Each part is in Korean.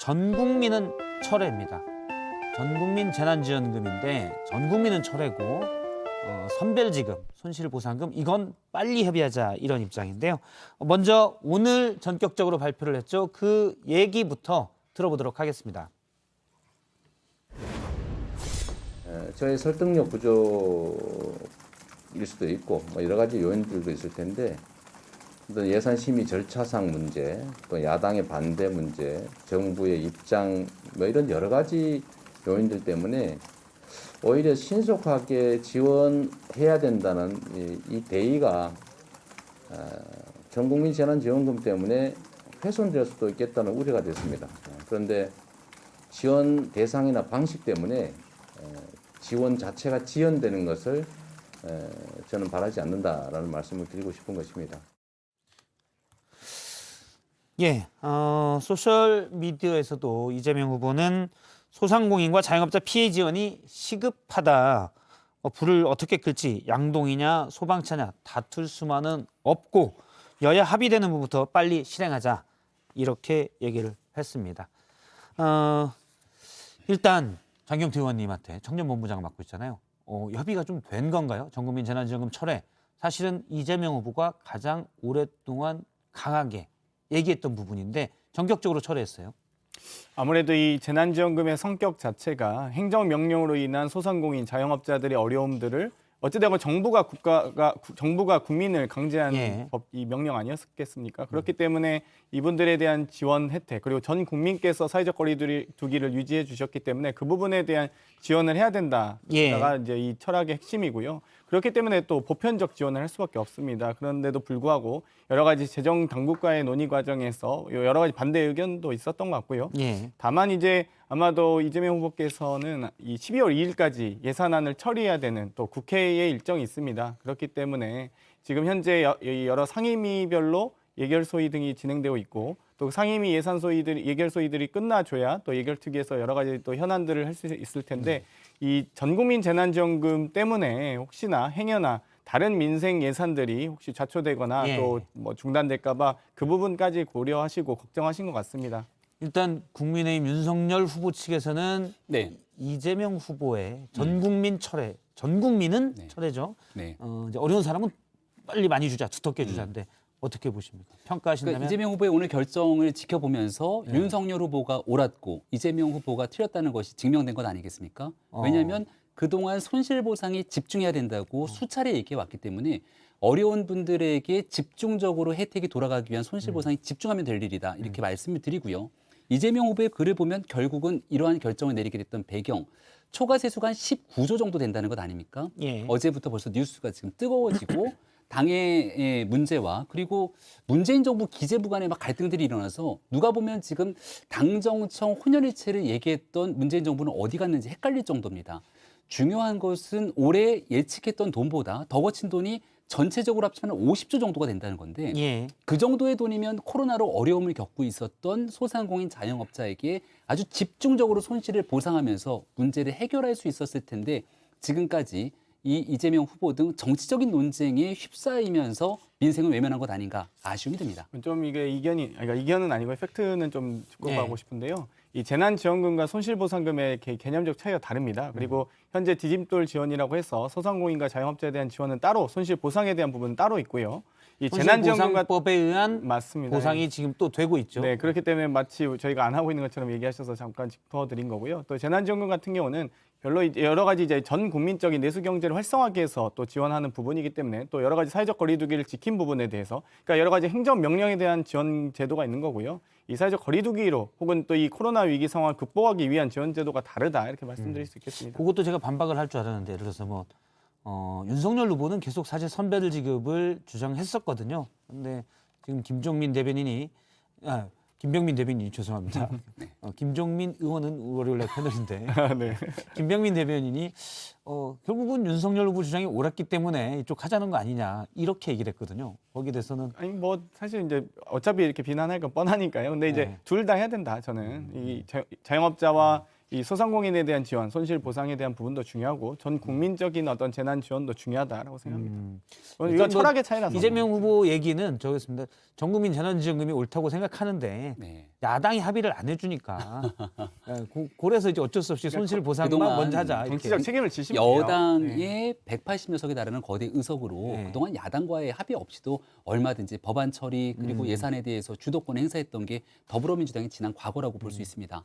전 국민은 철회입니다. 전 국민 재난지원금인데 전 국민은 철회고 선별지급, 손실보상금 이건 빨리 협의하자 이런 입장인데요. 먼저 오늘 전격적으로 발표를 했죠. 그 얘기부터 들어보도록 하겠습니다. 저희 설득력 부족일 수도 있고 여러 가지 요인들도 있을 텐데 어떤 예산 심의 절차상 문제, 또 야당의 반대 문제, 정부의 입장 이런 여러 가지 요인들 때문에 오히려 신속하게 지원해야 된다는 이 대의가 전국민 재난지원금 때문에 훼손될 수도 있겠다는 우려가 됐습니다. 그런데 지원 대상이나 방식 때문에 지원 자체가 지연되는 것을 저는 바라지 않는다라는 말씀을 드리고 싶은 것입니다. 예, 소셜 미디어에서도 이재명 후보는 소상공인과 자영업자 피해 지원이 시급하다. 불을 어떻게 끌지 양동이냐 소방차냐 다툴 수만은 없고 여야 합의되는 부분부터 빨리 실행하자 이렇게 얘기를 했습니다. 일단 장경태 의원님한테 청년본부장 맡고 있잖아요. 협의가 좀 된 건가요? 전국민 재난지원금 철회. 사실은 이재명 후보가 가장 오랫동안 강하게 얘기했던 부분인데 전격적으로 철회했어요. 아무래도 이 재난지원금의 성격 자체가 행정명령으로 인한 소상공인, 자영업자들의 어려움들을 어찌되건 정부가 국민을 강제하는 이 명령 아니었겠습니까? 그렇기 때문에 이분들에 대한 지원 혜택 그리고 전 국민께서 사회적 거리두기를 유지해 주셨기 때문에 그 부분에 대한 지원을 해야 된다가 이제 이 철학의 핵심이고요. 그렇기 때문에 또 보편적 지원을 할 수밖에 없습니다. 그런데도 불구하고 여러 가지 재정 당국과의 논의 과정에서 여러 가지 반대 의견도 있었던 것 같고요. 다만 이제 아마도 이재명 후보께서는 이 12월 2일까지 예산안을 처리해야 되는 또 국회의 일정이 있습니다. 그렇기 때문에 지금 현재 여러 상임위별로 예결소위 등이 진행되고 있고 또 상임위 예결소위들이 끝나줘야 또 예결특위에서 여러 가지 또 현안들을 할 수 있을 텐데 이 전국민 재난지원금 때문에 혹시나 행여나 다른 민생 예산들이 혹시 좌초되거나 또 뭐 중단될까 봐 그 부분까지 고려하시고 걱정하신 것 같습니다. 일단 국민의힘 윤석열 후보 측에서는 이재명 후보의 전 국민 철회, 전 국민은 철회죠. 이제 어려운 사람은 빨리 많이 주자, 두텁게 주자인데 어떻게 보십니까? 평가하신다면? 그러니까 이재명 후보의 오늘 결정을 지켜보면서 윤석열 후보가 옳았고 이재명 후보가 틀렸다는 것이 증명된 것 아니겠습니까? 왜냐하면 그동안 손실보상에 집중해야 된다고 수차례 얘기해 왔기 때문에 어려운 분들에게 집중적으로 혜택이 돌아가기 위한 손실보상에 집중하면 될 일이다. 이렇게 말씀을 드리고요. 이재명 후보의 글을 보면 결국은 이러한 결정을 내리게 됐던 배경, 초과 세수가 한 19조 정도 된다는 것 아닙니까? 어제부터 벌써 뉴스가 지금 뜨거워지고 당의 문제와 그리고 문재인 정부 기재부 간에 막 갈등들이 일어나서 누가 보면 지금 당정청 혼연일체를 얘기했던 문재인 정부는 어디 갔는지 헷갈릴 정도입니다. 중요한 것은 올해 예측했던 돈보다 더 거친 돈이 전체적으로 합치면 50조 정도가 된다는 건데 그 정도의 돈이면 코로나로 어려움을 겪고 있었던 소상공인 자영업자에게 아주 집중적으로 손실을 보상하면서 문제를 해결할 수 있었을 텐데 지금까지 이 이재명 후보 등 정치적인 논쟁에 휩싸이면서 민생을 외면한 것 아닌가 아쉬움이 듭니다. 좀 이게 이견은 아니고 팩트는 좀 짚고 가고 싶은데요. 이 재난지원금과 손실보상금의 개념적 차이가 다릅니다. 그리고 현재 디딤돌 지원이라고 해서 소상공인과 자영업자에 대한 지원은 따로, 손실보상에 대한 부분은 따로 있고요. 이 손실보상법에 의한 맞습니다. 보상이 지금 또 되고 있죠. 네, 그렇기 때문에 마치 저희가 안 하고 있는 것처럼 얘기하셔서 잠깐 짚어드린 거고요. 또 재난지원금 같은 경우는 별로 여러 가지 이제 전 국민적인 내수 경제를 활성화하기 위해서 또 지원하는 부분이기 때문에 또 여러 가지 사회적 거리두기를 지킨 부분에 대해서 그러니까 여러 가지 행정 명령에 대한 지원 제도가 있는 거고요. 이 사회적 거리두기로 혹은 또 이 코로나 위기 상황을 극복하기 위한 지원 제도가 다르다 이렇게 말씀드릴 수 있겠습니다. 그것도 제가 반박을 할 줄 알았는데 예를 들어서 뭐 윤석열 후보는 계속 사실 선별 지급을 주장했었거든요. 근데 지금 김병민 대변인이 죄송합니다. 김종민 의원은 월요일날 패널인데 김병민 대변인이 결국은 윤석열 후보 주장이 옳았기 때문에 이쪽 하자는 거 아니냐 이렇게 얘기를 했거든요. 거기에 대해서는 아니 뭐 사실 이제 어차피 이렇게 비난할 건 뻔하니까요. 근데 이제 둘 다 해야 된다. 저는 이 자영업자와 이 소상공인에 대한 지원, 손실 보상에 대한 부분도 중요하고 전 국민적인 어떤 재난 지원도 중요하다라고 생각합니다. 이건 일단 철학의 차이라서. 이재명 후보 얘기는 저겠습니다. 전국민 재난지원금이 옳다고 생각하는데 네. 야당이 합의를 안 해주니까 그래서 이제 어쩔 수 없이 손실 보상만 그동안 먼저 하자. 이렇게. 정치적 책임을 지시면 돼요. 여당의 네. 180여석에 달하는 거대 의석으로 네. 그동안 야당과의 합의 없이도 얼마든지 법안 처리 그리고 예산에 대해서 주도권을 행사했던 게 더불어민주당의 지난 과거라고 볼 수 있습니다.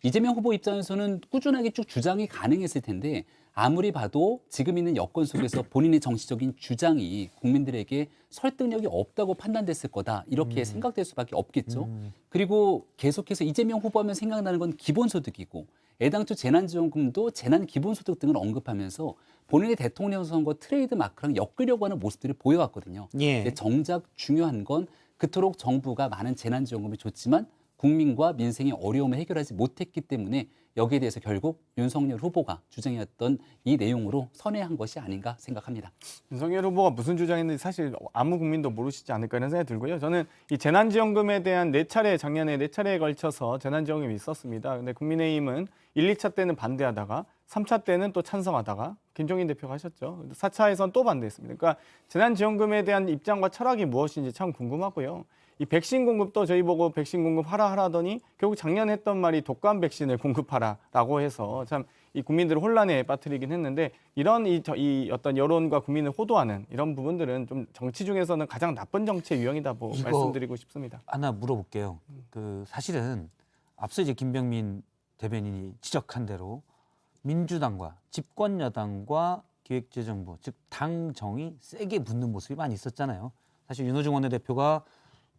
이재명 후보 입장에서는 꾸준하게 쭉 주장이 가능했을 텐데 아무리 봐도 지금 있는 여건 속에서 본인의 정치적인 주장이 국민들에게 설득력이 없다고 판단됐을 거다 이렇게 생각될 수밖에 없겠죠. 그리고 계속해서 이재명 후보하면 생각나는 건 기본소득이고 애당초 재난지원금도 재난기본소득 등을 언급하면서 본인의 대통령 선거 트레이드 마크랑 엮으려고 하는 모습들을 보여왔거든요. 예. 근데 정작 중요한 건 그토록 정부가 많은 재난지원금을 줬지만 국민과 민생의 어려움을 해결하지 못했기 때문에 여기에 대해서 결국 윤석열 후보가 주장해왔던 이 내용으로 선회한 것이 아닌가 생각합니다. 윤석열 후보가 무슨 주장했는지 사실 아무 국민도 모르시지 않을까 이런 생각이 들고요. 저는 이 재난지원금에 대한 작년에 4차례에 걸쳐서 재난지원금이 있었습니다. 근데 국민의힘은 1, 2차 때는 반대하다가 3차 때는 또 찬성하다가 김종인 대표가 하셨죠. 4차에선 또 반대했습니다. 그러니까 재난지원금에 대한 입장과 철학이 무엇인지 참 궁금하고요. 이 백신 공급도 저희 보고 백신 공급하라 하더니 결국 작년에 했던 말이 독감 백신을 공급하라라고 해서 참 이 국민들을 혼란에 빠뜨리긴 했는데 이런 이 어떤 여론과 국민을 호도하는 이런 부분들은 좀 정치 중에서는 가장 나쁜 정치의 유형이다고 이거 말씀드리고 싶습니다. 하나 물어볼게요. 사실은 앞서 이제 김병민 대변인이 지적한 대로 민주당과 집권 여당과 기획재정부 즉 당정이 세게 붙는 모습이 많이 있었잖아요. 사실 윤호중 원내대표가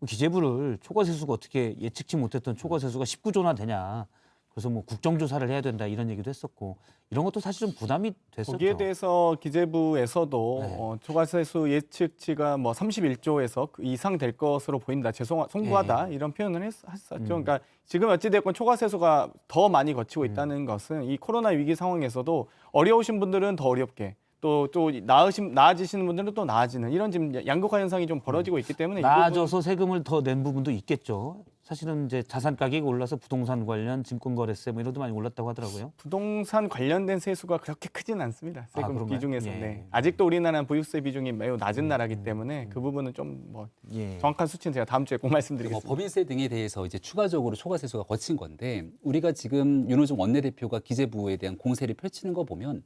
기재부를 초과세수가 어떻게 예측치 못했던 초과세수가 19조나 되냐. 그래서 뭐 국정조사를 해야 된다 이런 얘기도 했었고 이런 것도 사실 좀 부담이 됐었죠. 거기에 대해서 기재부에서도 네. 초과세수 예측치가 뭐 31조에서 그 이상 될 것으로 보인다. 송구하다 이런 표현을 했었죠. 그러니까 지금 어찌됐건 초과세수가 더 많이 거치고 있다는 것은 이 코로나 위기 상황에서도 어려우신 분들은 더 어렵게 또 나아지시는 분들은 또 나아지는 이런 지금 양극화 현상이 좀 벌어지고 있기 때문에 이 나아져서 세금을 더 낸 부분도 있겠죠. 사실은 이제 자산 가격이 올라서 부동산 관련 증권거래세 뭐 이런 것도 많이 올랐다고 하더라고요. 부동산 관련된 세수가 그렇게 크진 않습니다. 세금 그런가요? 비중에서. 예. 네. 아직도 우리나라는 부유세 비중이 매우 낮은 나라이기 때문에 그 부분은 좀 뭐 예. 정확한 수치는 제가 다음 주에 꼭 뭐 말씀드리겠습니다. 법인세 등에 대해서 이제 추가적으로 초과세수가 거친 건데 우리가 지금 윤호중 원내대표가 기재부에 대한 공세를 펼치는 거 보면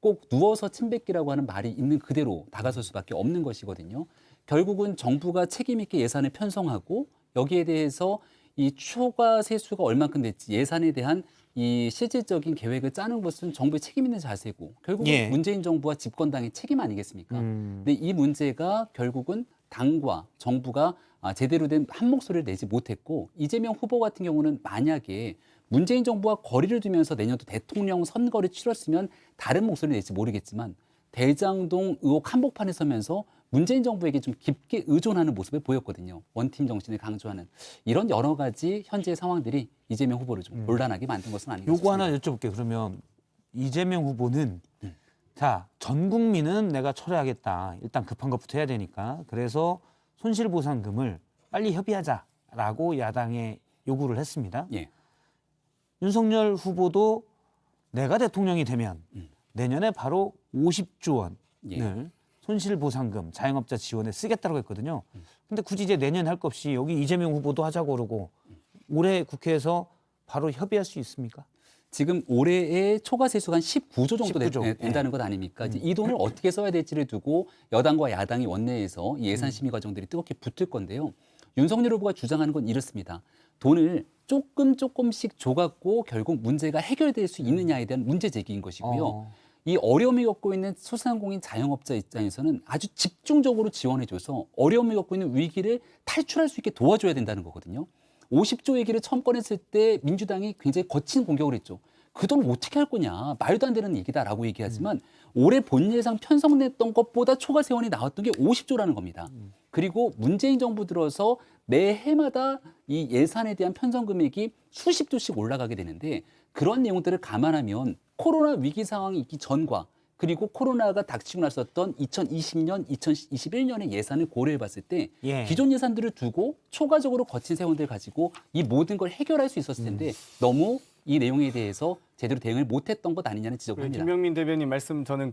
꼭 누워서 침 뱉기라고 하는 말이 있는 그대로 다가설 수밖에 없는 것이거든요. 결국은 정부가 책임 있게 예산을 편성하고 여기에 대해서 이 초과 세수가 얼만큼 됐지 예산에 대한 이 실질적인 계획을 짜는 것은 정부의 책임 있는 자세고 결국은 예. 문재인 정부와 집권당의 책임 아니겠습니까? 근데 이 문제가 결국은 당과 정부가 제대로 된 한 목소리를 내지 못했고 이재명 후보 같은 경우는 만약에 문재인 정부와 거리를 두면서 내년도 대통령 선거를 치렀으면 다른 목소리를 낼지 모르겠지만 대장동 의혹 한복판에 서면서 문재인 정부에게 좀 깊게 의존하는 모습을 보였거든요. 원팀 정신을 강조하는 이런 여러 가지 현재의 상황들이 이재명 후보를 좀 곤란하게 만든 것은 아닌가 요거 싶습니다. 하나 여쭤볼게요. 그러면 이재명 후보는 자, 전 국민은 내가 철회하겠다. 일단 급한 것부터 해야 되니까. 그래서 손실보상금을 빨리 협의하자라고 야당에 요구를 했습니다. 예. 윤석열 후보도 내가 대통령이 되면 내년에 바로 50조 원을 예. 손실보상금 자영업자 지원에 쓰겠다고 했거든요. 근데 굳이 이제 내년 할 것 없이 여기 이재명 후보도 하자고 그러고 올해 국회에서 바로 협의할 수 있습니까? 지금 올해의 초과세수가 한 19조 정도 19조. 된다는 것 아닙니까? 이제 이 돈을 어떻게 써야 될지를 두고 여당과 야당이 원내에서 이 예산 심의 과정들이 뜨겁게 붙을 건데요. 윤석열 후보가 주장하는 건 이렇습니다. 돈을 조금씩 줘갖고 결국 문제가 해결될 수 있느냐에 대한 문제 제기인 것이고요. 이 어려움을 겪고 있는 소상공인 자영업자 입장에서는 아주 집중적으로 지원해줘서 어려움을 겪고 있는 위기를 탈출할 수 있게 도와줘야 된다는 거거든요. 50조 얘기를 처음 꺼냈을 때 민주당이 굉장히 거친 공격을 했죠. 그 돈을 어떻게 할 거냐. 말도 안 되는 얘기다라고 얘기하지만 올해 본 예상 편성냈던 것보다 초과 세원이 나왔던 게 50조라는 겁니다. 그리고 문재인 정부 들어서 매해마다 이 예산에 대한 편성 금액이 수십 조씩 올라가게 되는데 그런 내용들을 감안하면 코로나 위기 상황이 있기 전과 그리고 코로나가 닥치고 났었던 2020년, 2021년의 예산을 고려해 봤을 때 예. 기존 예산들을 두고 초과적으로 거친 세원들 가지고 이 모든 걸 해결할 수 있었을 텐데 너무 이 내용에 대해서 제대로 대응을 못했던 것 아니냐는 지적을 그 합니다. 김병민 대변인 말씀 저는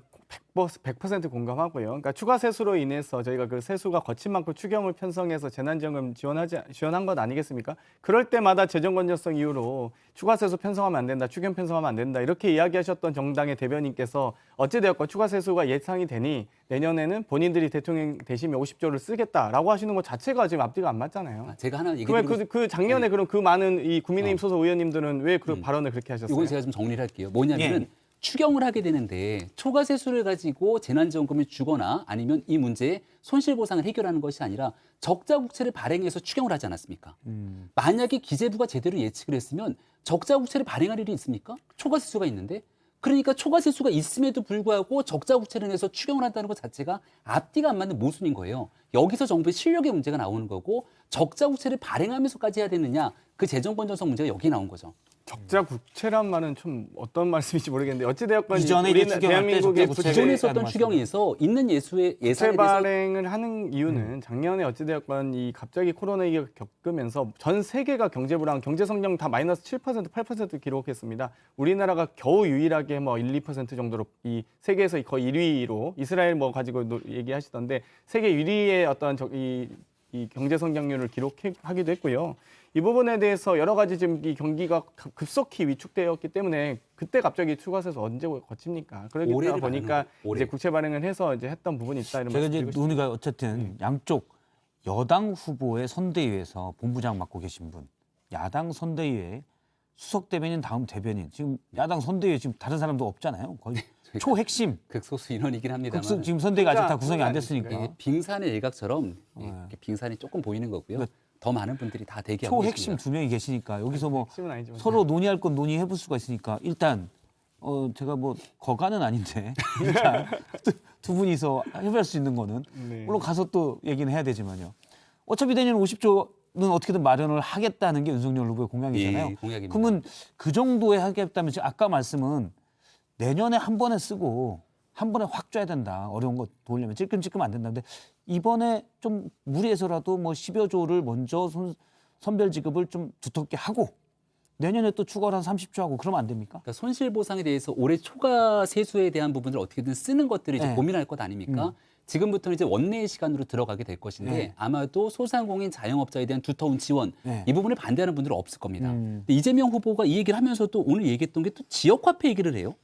100% 공감하고요. 그러니까 추가 세수로 인해서 저희가 그 세수가 거친 만큼 추경을 편성해서 재난지원금 지원한 것 아니겠습니까? 그럴 때마다 재정 건전성 이유로 추가 세수 편성하면 안 된다, 추경 편성하면 안 된다 이렇게 이야기하셨던 정당의 대변인께서 어찌되었건 추가 세수가 예상이 되니 내년에는 본인들이 대통령 되시면 50조를 쓰겠다라고 하시는 것 자체가 지금 앞뒤가 안 맞잖아요. 제가 하나 얘기 그러면 드리고 그 작년에 그럼 그 많은 이 국민의힘 소속 의원님들은 왜 그 발언을 그렇게 하셨어요? 이건 제가 좀 정리를 할게요. 뭐냐면은 예. 추경을 하게 되는데 초과 세수를 가지고 재난지원금을 주거나 아니면 이 문제에 손실보상을 해결하는 것이 아니라 적자국채를 발행해서 추경을 하지 않았습니까? 만약에 기재부가 제대로 예측을 했으면 적자국채를 발행할 일이 있습니까? 초과 세수가 있는데. 그러니까 초과 세수가 있음에도 불구하고 적자국채를 내서 추경을 한다는 것 자체가 앞뒤가 안 맞는 모순인 거예요. 여기서 정부의 실력의 문제가 나오는 거고 적자국채를 발행하면서까지 해야 되느냐 그 재정 건전성 문제가 여기 나온 거죠. 적자 국채란 말은 좀 어떤 말씀인지 모르겠는데 어찌되었건 이전에 우리 이제 추경할 때 대한민국의 적자 국채를 기존에 하는 있었던 말씀이죠. 추경에서 있는 예산에 국채 대해서 발행을 하는 이유는 작년에 어찌되었건 이 갑자기 코로나 위기가 겪으면서 전 세계가 경제 불황, 경제 성장 다 마이너스 7%, 8% 기록했습니다. 우리나라가 겨우 유일하게 뭐 1, 2% 정도로 이 세계에서 거의 1위로 이스라엘 뭐 가지고 얘기하시던데 세계 1위의 어떤 이 경제 성장률을 기록하기도 했고요. 이 부분에 대해서 여러 가지 지금 이 경기가 급속히 위축되었기 때문에 그때 갑자기 추가 세수 언제 거칩니까? 그러다 올해를 보니까 말하는 거예요, 올해. 이제 국채 발행을 해서 이제 했던 부분이 있다 이런 제가 말씀 이제 드리고 논의가 어쨌든 양쪽 여당 후보의 선대위에서 본부장 맡고 계신 분, 야당 선대위에 수석 대변인 다음 대변인, 지금 야당 선대위에 지금 다른 사람도 없잖아요. 거의 초핵심. 극소수 인원이긴 합니다만 지금 선대위가 아직 다 혼자 구성이 안 아니실까요? 됐으니까. 이게 빙산의 일각처럼 네. 이렇게 빙산이 조금 보이는 거고요. 그러니까 더 많은 분들이 다 대기하고 초핵심 계십니다. 두 명이 계시니까 여기서 뭐 핵심은 아니지만 서로 논의할 건 논의해 볼 수가 있으니까 일단 제가 뭐 거가는 아닌데 일단 두 분이서 해볼 수 있는 거는 네. 물론 가서 또 얘기는 해야 되지만요. 어차피 내년 50조는 어떻게든 마련을 하겠다는 게 윤석열 후보의 공약이잖아요. 예, 공약입니다. 그러면 그 정도에 하겠다면 지금 아까 말씀은 내년에 한 번에 쓰고 한 번에 확 줘야 된다. 어려운 거 돌려면 찔끔찔끔 안 된다는데 이번에 좀 무리해서라도 뭐 10여 조를 먼저 선별 지급을 좀 두텁게 하고 내년에 또 추가로 한 30조 하고 그러면 안 됩니까? 그러니까 손실보상에 대해서 올해 초과 세수에 대한 부분을 어떻게든 쓰는 것들을 이제 네. 고민할 것 아닙니까? 지금부터는 이제 원내의 시간으로 들어가게 될 것인데 네. 아마도 소상공인 자영업자에 대한 두터운 지원 네. 이 부분을 반대하는 분들은 없을 겁니다. 근데 이재명 후보가 이 얘기를 하면서도 오늘 얘기했던 게 또 지역화폐 얘기를 해요.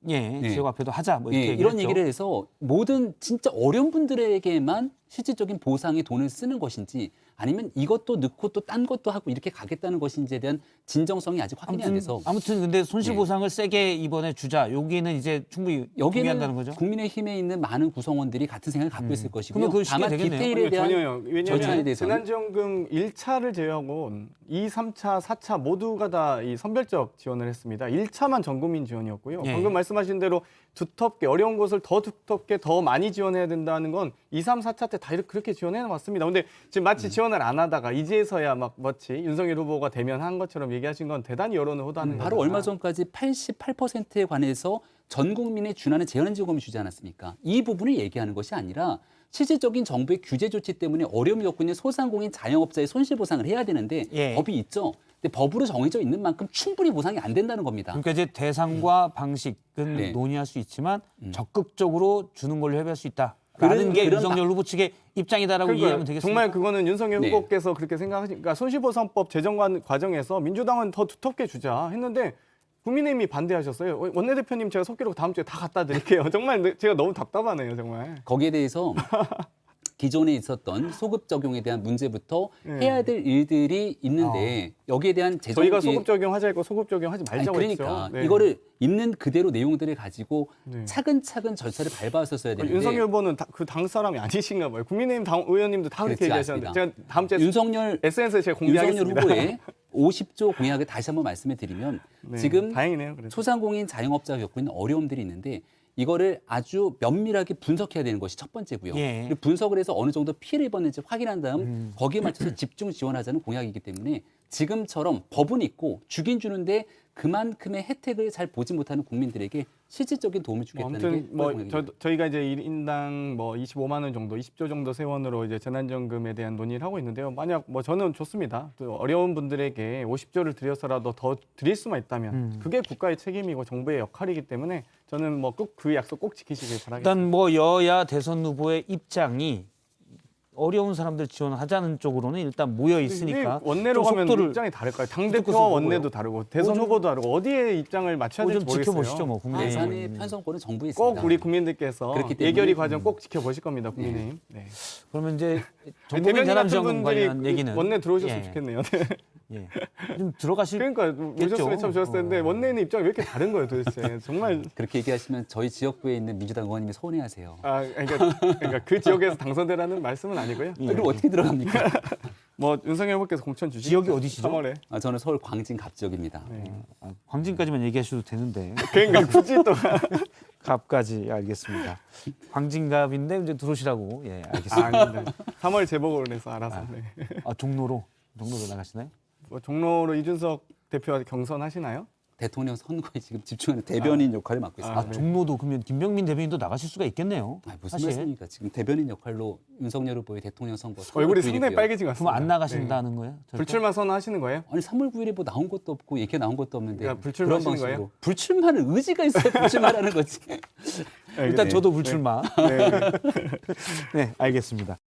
예, 네. 지역 앞에도 하자 뭐 이렇게 예, 이런 얘기했죠. 얘기를 해서 모든 진짜 어려운 분들에게만 실질적인 보상의 돈을 쓰는 것인지 아니면 이것도 넣고 또 딴 것도 하고 이렇게 가겠다는 것인지에 대한 진정성이 아직 확인이 안 돼서 아무튼 근데 손실보상을 세게 이번에 주자. 여기는 이제 충분히 동의한다는 거죠. 국민의힘에 있는 많은 구성원들이 같은 생각을 갖고 있을 것이고요. 그러면 그거 쉽게 다만 되겠네요. 디테일에 아니요, 대한 전혀요. 절차에 왜냐하면 대해서는 재난지원금 1차를 제외하고 2, 3차, 4차 모두가 다 이 선별적 지원을 했습니다. 1차만 전국민 지원이었고요. 예. 방금 말씀하신 대로 두텁게 어려운 곳을 더 두텁게 더 많이 지원해야 된다는 건 2, 3, 4차 때 다 그렇게 지원해 왔습니다. 근데 지금 마치 지원을 안 하다가 이제서야 막 마치 윤석열 후보가 대면한 것처럼 얘기하신 건 대단히 여론을 호도하는 바로 거다. 얼마 전까지 88%에 관해서 전 국민에 준하는 재난지원금을 주지 않았습니까? 이 부분을 얘기하는 것이 아니라 실질적인 정부의 규제 조치 때문에 어려움이 겪고 있는 소상공인 자영업자의 손실보상을 해야 되는데 예. 법이 있죠. 근데 법으로 정해져 있는 만큼 충분히 보상이 안 된다는 겁니다. 그러니까 이제 대상과 방식은 네. 논의할 수 있지만 적극적으로 주는 걸로 협의할 수 있다라는 게 그런 윤석열 후보 측의 입장이다라고 그러니까 이해하면 되겠습니다. 정말 그거는 윤석열 네. 후보께서 그렇게 생각하시니까 손실보상법 제정 과정에서 민주당은 더 두텁게 주자 했는데 국민의힘이 반대하셨어요. 원내대표님 제가 속기록 다음 주에 다 갖다 드릴게요. 정말 제가 너무 답답하네요, 정말. 거기에 대해서 기존에 있었던 소급 적용에 대한 문제부터 네. 해야 될 일들이 있는데 여기에 대한 재정 저희가 소급 적용하자 했고 소급 적용하지 말자고 그러니까 했죠. 네. 이거를 있는 그대로 내용들을 가지고 네. 차근차근 절차를 밟았었어야 되는데 윤석열 후보는 그 당 사람이 아니신가 봐요. 국민의힘 당 의원님도 다 그렇게 그렇지 얘기하셨는데 않습니다. 제가 다음 주에 윤석열 SNS에 제가 윤석열 공개하겠습니다. 후보의 50조 공약을 다시 한번 말씀을 드리면 네, 지금 다행이네요. 그래서. 소상공인 자영업자가 겪고 있는 어려움들이 있는데 이거를 아주 면밀하게 분석해야 되는 것이 첫 번째고요. 예. 그리고 분석을 해서 어느 정도 피해를 입었는지 확인한 다음 거기에 맞춰서 집중 지원하자는 공약이기 때문에 지금처럼 법은 있고 주긴 주는데 그만큼의 혜택을 잘 보지 못하는 국민들에게 실질적인 도움을 주겠다는 게 아무튼 뭐 공약입니다. 저희가 이제 1인당 뭐 25만 원 정도, 20조 정도 세원으로 이제 재난지원금에 대한 논의를 하고 있는데요. 만약 뭐 저는 좋습니다. 또 어려운 분들에게 50조를 들여서라도 더 드릴 수만 있다면 그게 국가의 책임이고 정부의 역할이기 때문에 저는 뭐 꼭 그 약속 꼭 지키시길 바라겠습니다. 일단 뭐 여야 대선 후보의 입장이 어려운 사람들 지원하자는 쪽으로는 일단 모여 있으니까 이게 원내로 좀 가면 속도를 입장이 다를까요? 당 속도 대표와 보고요. 원내도 다르고 대선 좀- 후보도 다르고 어디에 입장을 맞춰야 될지 좀 모르겠어요. 지켜보시죠, 뭐 국민의힘. 예산의 편성권은 정부에 있습니다. 꼭 우리 국민들께서 그렇기 때문에 예결위 과정 꼭 지켜보실 겁니다, 국민의힘. 네. 그러면 이제 전국민 대변인 같은 재난지원금 관련 분들이 얘기는 원내 들어오셨으면 예, 좋겠네요. 예. 좀 들어가실 그러니까 오셨으면 참 좋았을 텐데 원내는 입장이 왜 이렇게 다른 거예요, 도대체. 정말 그렇게 얘기하시면 저희 지역구에 있는 민주당 의원님이 서운해하세요. 그러니까 그 지역에서 당선되라는 말씀은 아니고요. 그리고 어떻게 들어갑니까? 뭐 윤석열 후보께서 공천 주시죠. 지역이 어디시죠? 3월에. 저는 서울 광진 갑 지역입니다. 네. 광진까지만 얘기하셔도 되는데 그러니까 굳이 또 갑까지 알겠습니다. 광진갑인데 이제 들어오시라고 예 알겠습니다. 아닙니다. 3월 재보궐을 해서 알아서. 네. 아 종로로 나가시나요? 뭐 종로로 이준석 대표와 경선하시나요? 대통령 선거에 지금 집중하는 대변인 역할을 맡고 있습니다. 아 종로도 그러면 김병민 대변인도 나가실 수가 있겠네요. 무슨 사실. 말씀입니까? 지금 대변인 역할로 윤석열 후보의 대통령 선거 3월 얼굴이 9일이고요. 상당히 빨개진 것 같습니다. 그럼 안 나가신다는 거예요? 네. 절대? 불출마 선언하시는 거예요? 아니 3월 9일에 뭐 나온 것도 없고 얘기 나온 것도 없는데 그러니까 불출마하시는 그런 방식으로 거예요? 불출마는 의지가 있어야 불출마라는 거지. 일단 네. 저도 불출마. 네. 네 알겠습니다.